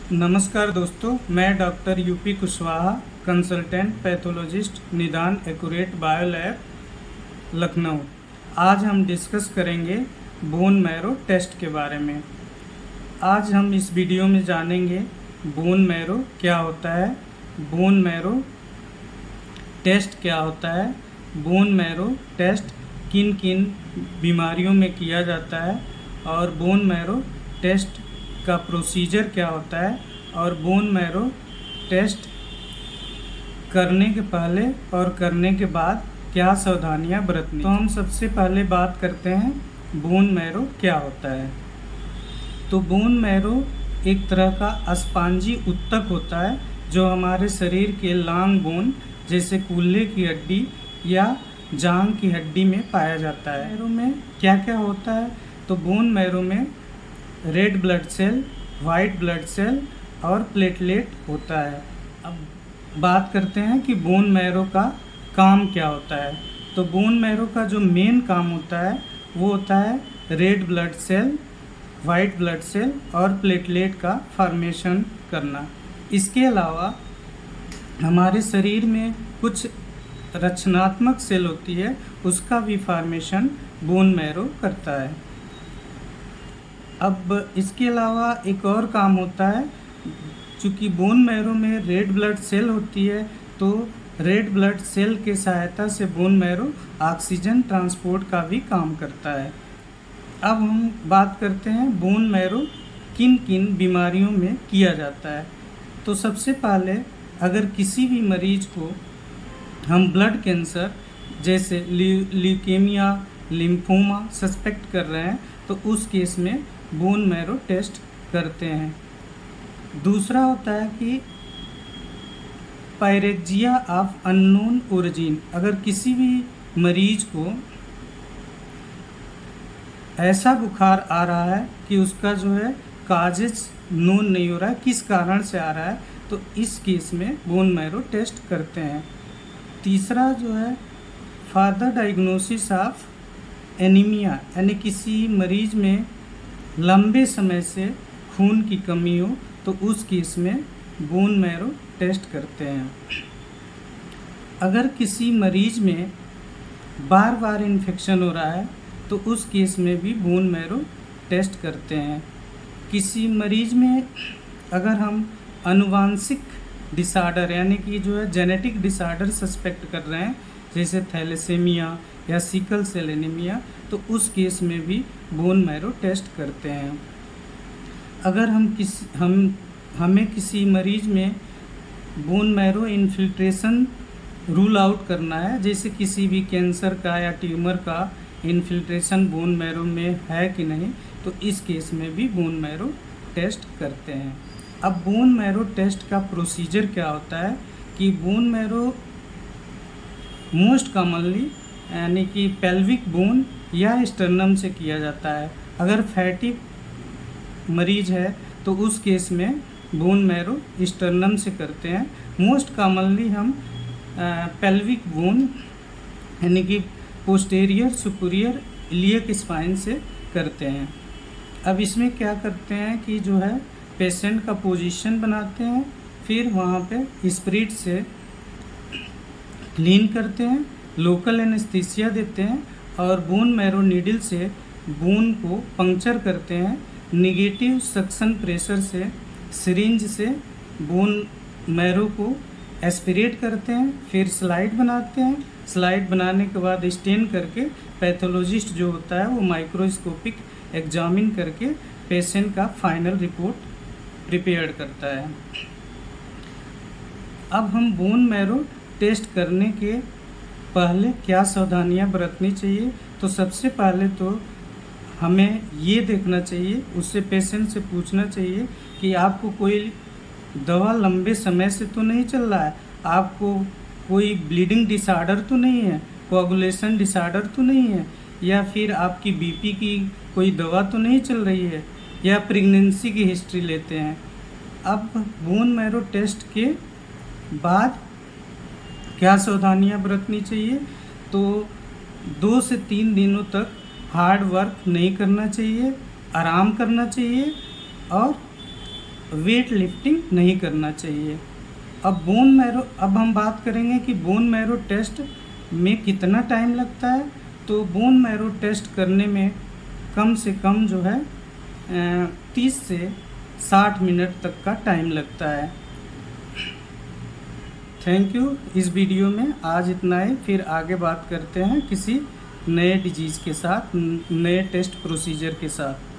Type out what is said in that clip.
नमस्कार दोस्तों, मैं doctor UP Kushwaha, consultant pathologist, निदान एक्यूरेट बायो लैब, लखनऊ। आज हम डिस्कस करेंगे बोन मैरो टेस्ट के बारे में। आज हम इस वीडियो में जानेंगे बोन मैरो क्या होता है, बोन मैरो टेस्ट क्या होता है, बोन मैरो टेस्ट किन किन बीमारियों में किया जाता है और बोन मैरो टेस्ट का प्रोसीजर क्या होता है और बोन मैरो टेस्ट करने के पहले और करने के बाद क्या सावधानियां बरतनी। तो हम सबसे पहले बात करते हैं बोन मैरो क्या होता है। तो बोन मैरो एक तरह का अस्पांजी उत्तक होता है जो हमारे शरीर के लांग बोन जैसे कूल्हे की हड्डी या जांघ की हड्डी में पाया जाता है। मैरो में क्या क्या होता है? तो बोन मैरो में red blood cell, white blood cell और प्लेटलेट होता है। अब बात करते हैं कि बोन मैरो का काम क्या होता है। तो बोन मैरो का जो मेन काम होता है वो होता है red blood cell, white blood cell और प्लेटलेट का फॉर्मेशन करना। इसके अलावा हमारे शरीर में कुछ रचनात्मक सेल होती है, उसका भी फॉर्मेशन बोन मैरो करता है। अब इसके अलावा एक और काम होता है, चूँकि बोन मैरो में रेड ब्लड सेल होती है तो रेड ब्लड सेल के सहायता से बोन मैरो ऑक्सीजन ट्रांसपोर्ट का भी काम करता है। अब हम बात करते हैं बोन मैरो किन किन बीमारियों में किया जाता है। तो सबसे पहले अगर किसी भी मरीज को हम ब्लड कैंसर जैसे ल्यूकेमिया, लिम्फोमा सस्पेक्ट कर रहे हैं तो उस केस में बोन मैरो टेस्ट करते हैं। दूसरा होता है कि पायरेक्जिया ऑफ अननोन ओरिजिन, अगर किसी भी मरीज को ऐसा बुखार आ रहा है कि उसका जो है काजेज नोन नहीं हो रहा है, किस कारण से आ रहा है, तो इस केस में बोन मैरो टेस्ट करते हैं। तीसरा जो है for the diagnosis of anaemia, यानी किसी मरीज में लंबे समय से खून की कमी हो तो उस केस में बोन मैरो टेस्ट करते हैं। अगर किसी मरीज में बार बार इन्फेक्शन हो रहा है तो उस केस में भी बोन मैरो टेस्ट करते हैं। किसी मरीज में अगर हम आनुवांशिक डिसऑर्डर यानी कि जो है जेनेटिक डिसऑर्डर सस्पेक्ट कर रहे हैं जैसे थैलेसेमिया या सिकल सेल एनीमिया, तो उस केस में भी बोन मैरो टेस्ट करते हैं। अगर हमें किसी मरीज में bone marrow infiltration rule out करना है, जैसे किसी भी कैंसर का या ट्यूमर का इन्फिल्ट्रेशन बोन मैरो में है कि नहीं, तो इस केस में भी बोन मैरो टेस्ट करते हैं। अब बोन मैरो टेस्ट का प्रोसीजर क्या होता है कि बोन मैरो मोस्ट कॉमनली यानी कि पेल्विक बोन या स्टर्नम से किया जाता है। अगर फैटी मरीज है तो उस केस में बोन मैरो स्टर्नम से करते हैं। मोस्ट कॉमनली हम पेल्विक बोन यानी कि पोस्टीरियर सुपीरियर इलियक स्पाइन से करते हैं। अब इसमें क्या करते हैं कि जो है पेशेंट का पोजीशन बनाते हैं, फिर वहाँ पे स्पिरिट से क्लीन करते हैं, लोकल एनेस्थीसिया देते हैं और बोन मैरो नीडल से बोन को पंक्चर करते हैं। नेगेटिव सक्शन प्रेशर से सिरिंज से बोन मैरो को एस्पिरेट करते हैं, फिर स्लाइड बनाते हैं। स्लाइड बनाने के बाद स्टेन करके पैथोलॉजिस्ट जो होता है वो माइक्रोस्कोपिक एग्जामिन करके पेशेंट का फाइनल रिपोर्ट प्रिपेयर करता है। अब हम बोन मैरो टेस्ट करने के पहले क्या सावधानियां बरतनी चाहिए। तो सबसे पहले तो हमें ये देखना चाहिए, उससे पेशेंट से पूछना चाहिए कि आपको कोई दवा लंबे समय से तो नहीं चल रहा है, आपको कोई ब्लीडिंग डिसऑर्डर तो नहीं है, कोआगुलेशन डिसऑर्डर तो नहीं है, या फिर आपकी बीपी की कोई दवा तो नहीं चल रही है, या प्रेगनेंसी की हिस्ट्री लेते हैं। अब बोन मैरो टेस्ट के बाद क्या सावधानियां बरतनी चाहिए। तो 2 से 3 दिनों तक हार्ड वर्क नहीं करना चाहिए, आराम करना चाहिए और वेट लिफ्टिंग नहीं करना चाहिए। अब हम बात करेंगे कि बोन मैरो टेस्ट में कितना टाइम लगता है। तो बोन मैरो टेस्ट करने में कम से कम जो है 30 से 60 मिनट तक का टाइम लगता है। Thank you. इस वीडियो में आज इतना ही, फिर आगे बात करते हैं किसी नए डिजीज़ के साथ, नए टेस्ट प्रोसीजर के साथ।